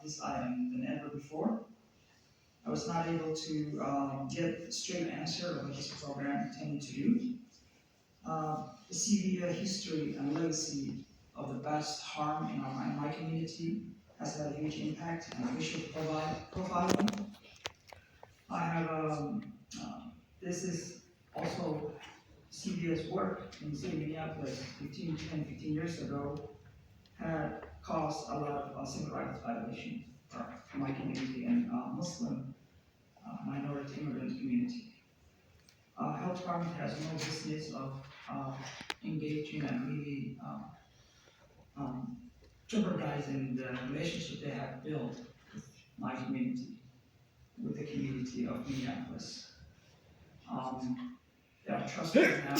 this item than ever before. I was not able to get a straight answer of what this program intended to do. The CVA history and legacy of the past harm in my community has had a huge impact on racial profiling. I have, this is also CVA's work in the city of Minneapolis 10, 15 years ago had caused a lot of civil rights violations for my community and Muslim minority immigrant community. Health department has no business of engaging and really jeopardizing the relationship they have built with my community, with the community of Minneapolis. They are trusted now,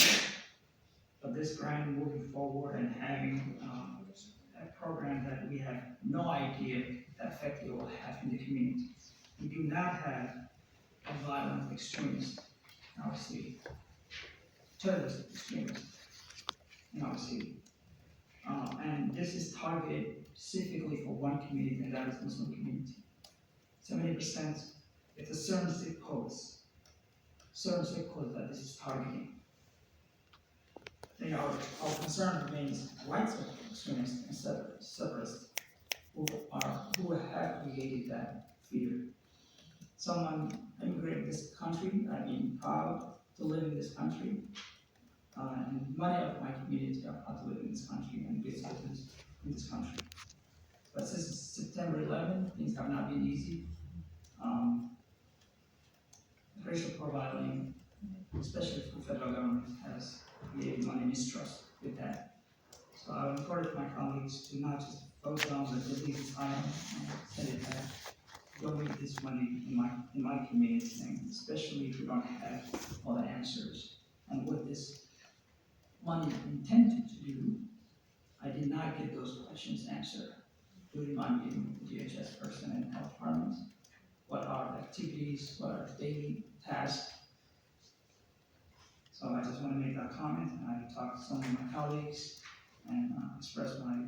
but this grant moving forward and having a program that we have no idea the effect it will have in the community. We do not have a violent extremist in our city, terrorist extremist in our city. And this is targeted specifically for one community, and that is Muslim community. 70%, it's a certain zip codes that this is targeting. Our concern remains white extremists and separatists who have created that fear. Someone immigrated this country, I mean, proud to live in this country, and many of my community are proud to live in this country and do business in this country. But since September 11, things have not been easy. Racial profiling, especially from the federal government, has created money mistrust with that. So I would encourage my colleagues to not just vote down the disease item and send it back. Donate this money in my community, and especially if we don't have all the answers and what this money intended to do. I did not get those questions answered during my meeting with the DHS person and health department. What are the activities? What are the daily tasks? So I just want to make that comment, and I talked to some of my colleagues and express my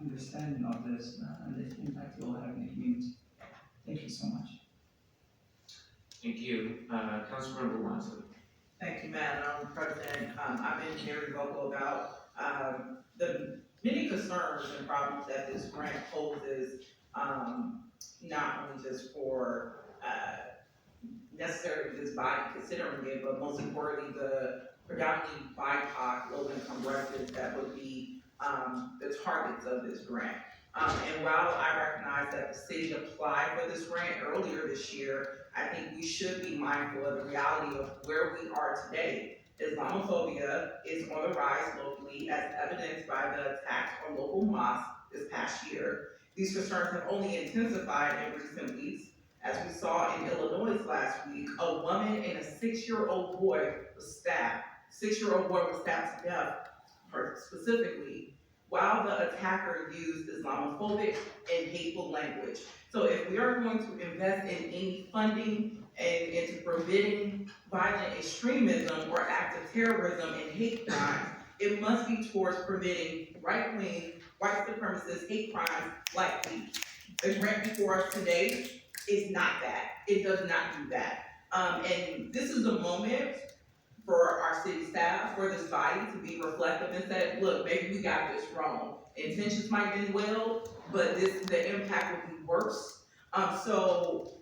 understanding of this and the impact it will have in the community. Thank you so much. Thank you. Councilmember Watson. Thank you, Madam President. I've been very vocal about the many concerns and problems that this grant poses, not only just for necessarily this body considering it, but most importantly, the predominantly BIPOC, low-income residents that would be the targets of this grant. And while I recognize that the city applied for this grant earlier this year, I think we should be mindful of the reality of where we are today. Islamophobia is on the rise locally, as evidenced by the attacks on local mosques this past year. These concerns have only intensified in recent weeks. As we saw in Illinois last week, a woman and a 6-year-old boy was stabbed. 6-year-old boy was stabbed to death, specifically, while the attacker used Islamophobic and hateful language. So if we are going to invest in any funding and into preventing violent extremism or acts of terrorism and hate crimes, it must be towards preventing right-wing, white supremacist hate crimes like these. The grant before us today is not that. It does not do that. And this is a moment for our city staff, for this body to be reflective and say, look, maybe we got this wrong. Intentions might have been well, but the impact will be worse. So,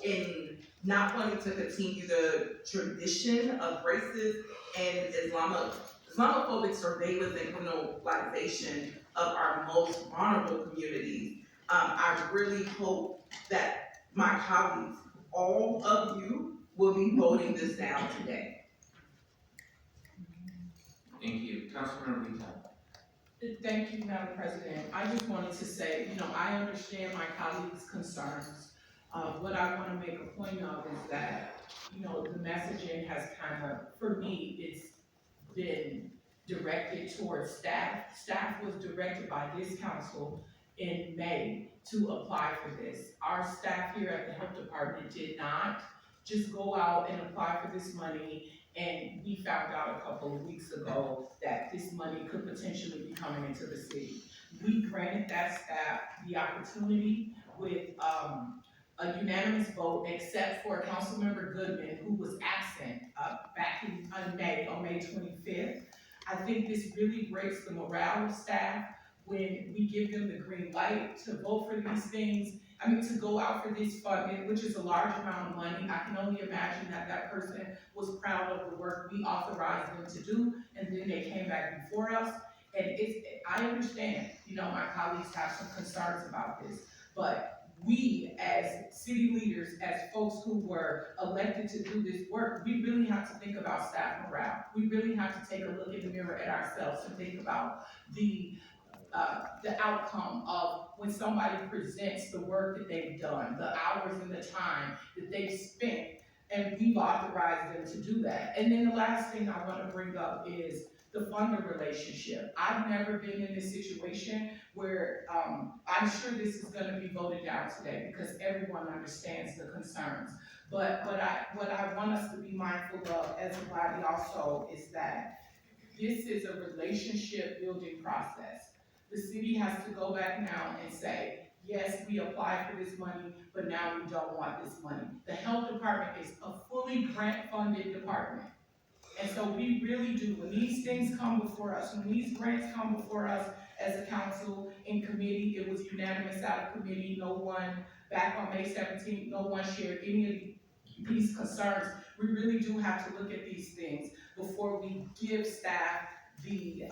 in not wanting to continue the tradition of racist and Islamophobic surveillance and criminalization of our most vulnerable communities, I really hope that my colleagues, all of you, will be voting this down today. Thank you. Councilmember Whte. Thank you, Madam President. I just wanted to say, I understand my colleagues' concerns. What I want to make a point of is that, the messaging has kind of, for me, it's been directed towards staff. Staff was directed by this council in May to apply for this. Our staff here at the health department did not just go out and apply for this money, and we found out a couple of weeks ago that this money could potentially be coming into the city. we granted that staff the opportunity with, a unanimous vote, except for Councilmember Goodman, who was absent, back on May 25th. I think this really breaks the morale of staff when we give them the green light to vote for these things. I mean, to go out for this funding, which is a large amount of money. I can only imagine that that person was proud of the work we authorized them to do, and then they came back before us. And I understand, my colleagues have some concerns about this, but we as city leaders, as folks who were elected to do this work, we really have to think about staff morale. We really have to take a look in the mirror at ourselves and think about the outcome of when somebody presents the work that they've done, the hours and the time that they've spent, and we've authorized them to do that. And then the last thing I want to bring up is the funder relationship. I've never been in this situation where, I'm sure this is gonna be voted down today because everyone understands the concerns. But what I want us to be mindful of as a body also is that this is a relationship building process. The city has to go back now and say, yes, we applied for this money, but now we don't want this money. The health department is a fully grant-funded department. And so we really do, when these things come before us, when these grants come before us as a council in committee, it was unanimous out of committee. No one, back on May 17th, no one shared any of these concerns. We really do have to look at these things before we give staff the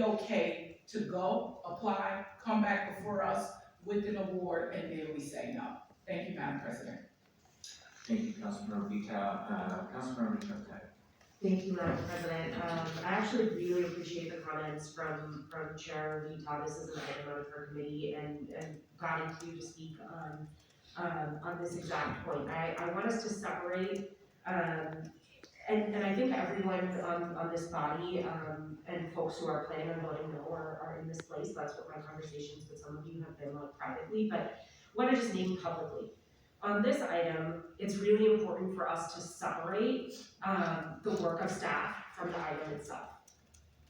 okay to go, apply, come back before us with an award, and then we say no. Thank you, Madam President. Thank you, Councilmember Vita. Councilmember Trentine. Thank you, Madam President. I actually really appreciate the comments from Chair Vita. This is an item out of her committee and got into to speak on this exact point. I want us to separate, and I think everyone on this body and folks who are planning on voting no are in this place. That's what my conversations with some of you have been like privately, but want to just name publicly. On this item, it's really important for us to separate the work of staff from the item itself.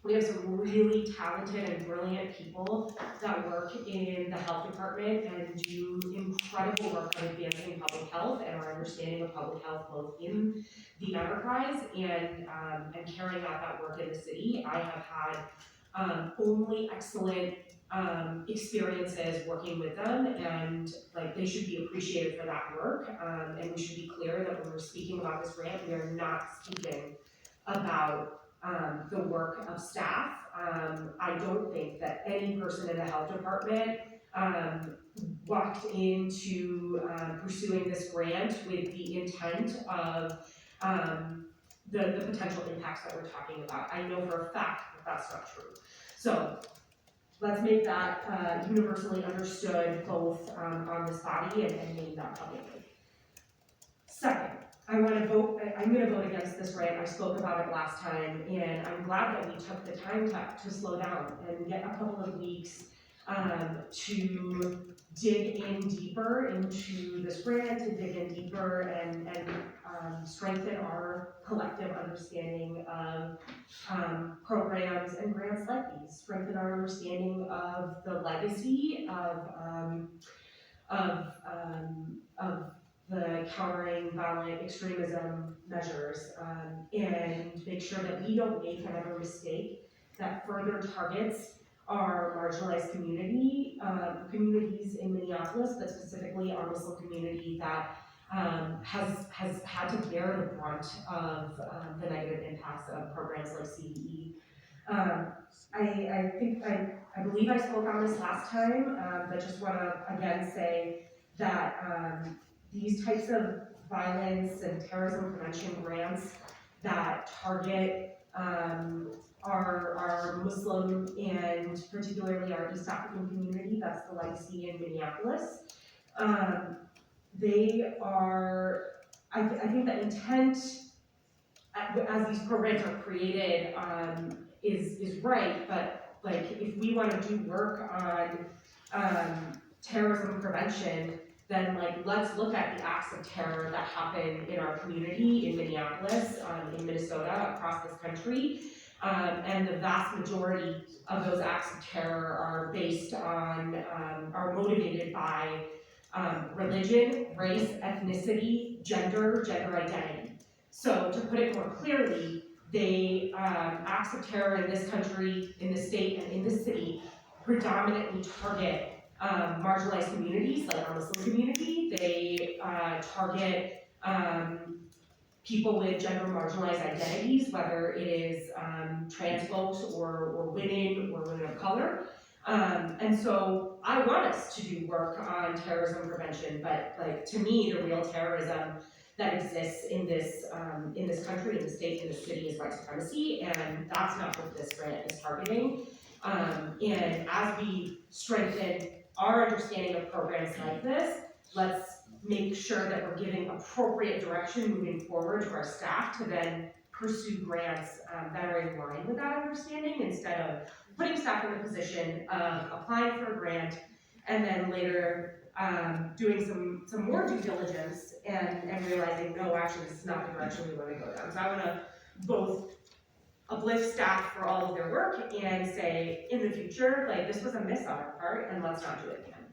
We have some really talented and brilliant people that work in the health department and do incredible work on advancing public health and our understanding of public health both in the enterprise and carrying out that work in the city. I have had only excellent experiences working with them, and like they should be appreciated for that work. And we should be clear that when we're speaking about this grant, we are not speaking about the work of staff. I don't think that any person in the health department walked into pursuing this grant with the intent of the potential impacts that we're talking about. I know for a fact that that's not true. So let's make that universally understood both on this body and name that publicly. Second, I'm gonna vote against this grant. I spoke about it last time, and I'm glad that we took the time to slow down and get a couple of weeks to dig in deeper into this grant, to dig in deeper and strengthen our collective understanding of programs and grants like these, strengthen our understanding of the legacy of the countering violent extremism measures, and make sure that we don't make another mistake that further targets our marginalized communities in Minneapolis, but specifically our Muslim community that has had to bear the brunt of the negative impacts of programs like CVE. I believe I spoke on this last time, but just want to again say that these types of violence and terrorism prevention grants that target our Muslim and particularly our East African community, that's the legacy in Minneapolis. They are, I think the intent as these programs are created is right, but like if we want to do work on terrorism prevention, then like let's look at the acts of terror that happen in our community in Minneapolis, in Minnesota, across this country, And the vast majority of those acts of terror are based on, are motivated by religion, race, ethnicity, gender identity. So to put it more clearly, they, acts of terror in this country, in this state, and in this city predominantly target marginalized communities, like our Muslim community. They target people with gender marginalized identities, whether it is trans folks or women of color. And so I want us to do work on terrorism prevention, but like to me, the real terrorism that exists in this country, in the state, in the city is white supremacy, and that's not what this grant is targeting. And as we strengthen our understanding of programs like this, let's make sure that we're giving appropriate direction moving forward to our staff to then pursue grants that are in line with that understanding, instead of putting staff in the position of applying for a grant and then later doing some more due diligence and realizing, no, actually this is not the direction we want to go down. So I want to both uplift staff for all of their work and say, in the future, like, this was a miss on our part and let's not do it again.